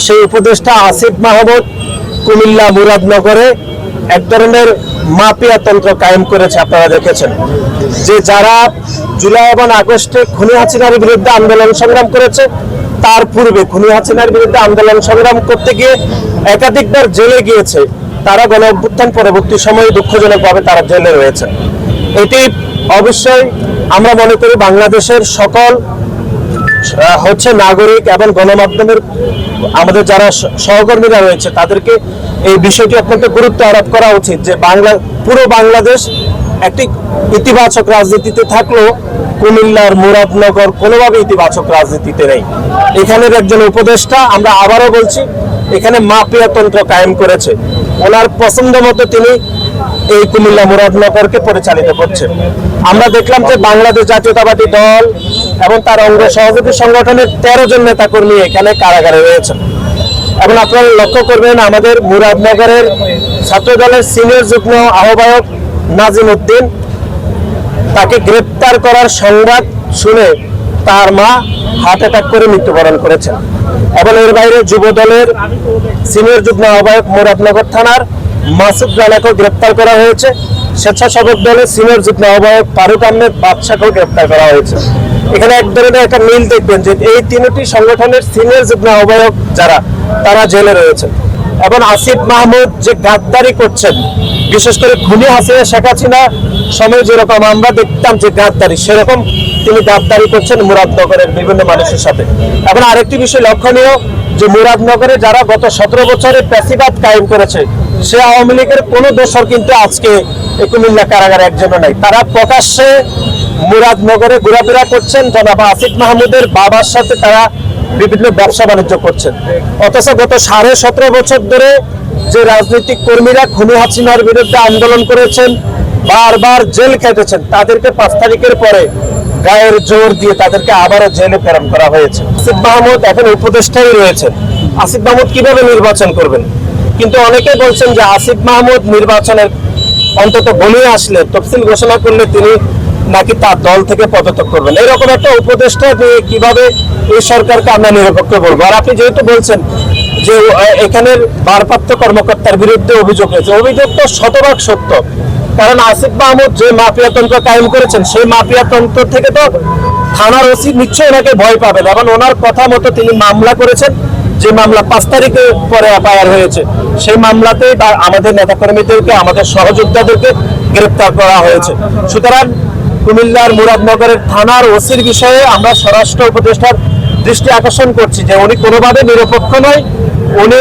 সেই উপদেষ্টা আসিফ মাহমুদ কুমিল্লা মুরাদনগরে এক ধরনের মাফিয়া তন্ত্র কায়েম করেছে। আপনারা দেখেছেন যে যারা জুলাই এবং আগস্টে খুনি হাসিনার বিরুদ্ধে আন্দোলন সংগ্রাম করেছে, তার পূর্বে খুনি হাসিনার বিরুদ্ধে আন্দোলন সংগ্রাম করতে গিয়ে একাধিকবার জেলে গিয়েছে, তারা গণ অভ্যুত্থান পরবর্তী সময়ে দুঃখজনকভাবে তারা জেলে রয়েছে। এটি অবশ্যই আমরা মনে করি বাংলাদেশের সকল নাগরিক এবং গণমাধ্যমের আমাদের যারা সহকর্মীরা রয়েছে তাদেরকে এই বিষয়টি অত্যন্ত গুরুত্ব আরোপ করা উচিত যে পুরো বাংলাদেশ একটি ইতিবাচক রাজনীতিতে থাকলেও কুমিল্লার মুরাদনগর কোনোভাবে ইতিবাচক রাজনীতিতে নেই। এখানের একজন উপদেষ্টা, আমরা আবারও বলছি, এখানে মাফিয়া তন্ত্র কায়েম করেছে। ওনার পছন্দ মতো তিনি এই কুমিল্লা মুরাদনগরকে পরিচালিত করছেন। আমরা দেখলাম যে বাংলাদেশ জাতীয়তাবাদী দল এবং তার অঙ্গ সহযোগী সংগঠনের 13 জন নেতাকর্মী এখানে কারাগারে রয়েছেন। এবং আপনারা লক্ষ্য করবেন আমাদের মুরাদনগরের ছাত্র দলের সিনিয়র যুগ্ম আহ্বায়ক নাজিম উদ্দিন, তাকে গ্রেপ্তার করার সংবাদ শুনে তার মা হার্ট অ্যাটাক করে মৃত্যুবরণ করেছেন। এবং এর বাইরে যুব দলের সিনিয়র যুগ্ম আহ্বায়ক মুরাদনগর থানার মাসুদ রানাকেও গ্রেপ্তার করা হয়েছে। স্বেচ্ছাসেবক দলের সিনিয়র যুগ্ম আহ্বায়ক ফারুক আহমেদ বাদশাকেও গ্রেপ্তার করা হয়েছে। এখানে এক ধরনের একটা মিল দেখবেন যে এই তিনটি সংগঠনের সিনিয়র যুগ্ম আহ্বায়ক যারা, তারা জেলে রয়েছেন। এবং আসিফ মাহমুদ যে গাদ্দারি করছেন, বিশেষ করে খুনি হাসিনা শেখ হাসিনা সময় যেরকম আমরা দেখতাম যে গাদ্দারি, সেরকম তিনি গাদ্দারি করছেন মুরাদনগরের বিভিন্ন মানুষের সাথে। এবং আরেকটি বিষয় লক্ষণীয় যে মুরাদনগরে যারা গত 17 বছরে প্যাসিবাদ কায়েম করেছে, সে আওয়ামী লীগের কোনো দোষর কিন্তু আজকে কুমিল্লা কারাগারে একজনও নাই। তারা প্রকাশ্যে মুরাদনগরে ঘোরাফেরা করছেন, জনাব আসিফ মাহমুদের বাবার সাথে তারা বিভিন্ন ব্যবসা বাণিজ্য করছেন। অথচ গত 17.5 বছর ধরে যে রাজনৈতিক কর্মীরা খুনি হাসিনার বিরুদ্ধে আন্দোলন করেছেন, বারবার জেল খেটেছেন, তাদেরকে 5 তারিখের পরে গায়ের জোর দিয়ে তাদেরকে আবারও জেলে প্রেরণ করা হয়েছে। আসিফ মাহমুদ এখন উপদেষ্টাই রয়েছেন। আসিফ মাহমুদ কিভাবে নির্বাচন করবেন? কিন্তু অনেকেই বলছেন যে আসিফ মাহমুদ নির্বাচনের অন্তত বলে আসলে, তফসিল ঘোষণা করলে তিনি নাকি তার দল থেকে পদত্যাগ করবেন। এরকম একটা উপদেষ্টা নিয়ে কিভাবে এই সরকারকে আমরা নিরপেক্ষ বলবো? আর আপনি যেহেতু বলছেন যে এখানের ভারপ্রাপ্ত কর্মকর্তার বিরুদ্ধে অভিযোগ হয়েছে, অভিযোগ তো শতভাগ সত্য। কারণ আসিফ মাহমুদ যে মাফিয়া তন্ত্র কায়েম করেছেন, সেই মাফিয়া তন্ত্র থেকে তো থানার ওসি নিশ্চয়ই ওনাকে ভয় পাবেন। এবং ওনার কথা মতো তিনি মামলা করেছেন, যে মামলা 5 তারিখে পরে এফআইআর হয়েছে, সেই মামলাতেই আমাদের নেতাকর্মীদেরকে, আমাদের সহযোদ্ধাদেরকে গ্রেপ্তার করা হয়েছে। সুতরাং কুমিল্লার মুরাদনগরের থানার ওসির বিষয়ে আমরা স্বরাষ্ট্র উপদেষ্টার দৃষ্টি আকর্ষণ করছি যে উনি কোনোভাবে নিরপেক্ষ নয়। উনি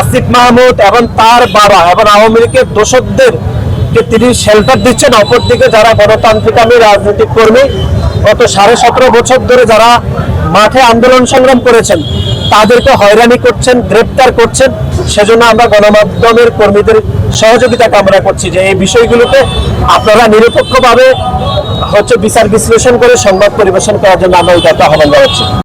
আসিফ মাহমুদ এবং তার বাবা এবং আওয়ামী লীগের দোষকদেরকে তিনি শেল্টার দিচ্ছেন। অপরদিকে যারা গণতান্ত্রিকামী রাজনৈতিক কর্মী গত 17.5 বছর ধরে যারা মাঠে আন্দোলন সংগ্রাম করেছেন, তাদেরকে হয়রানি করছেন, গ্রেপ্তার করছেন। সেজন্য আমরা গণমাধ্যমের কর্মীদের সহযোগিতা কামনা করছি যে এই বিষয়গুলোতে আপনারা নিরপেক্ষভাবে বিচার বিশ্লেষণ করে সংবাদ পরিবেশন করার জন্য আমরা উদারতা আহ্বান জানাচ্ছি।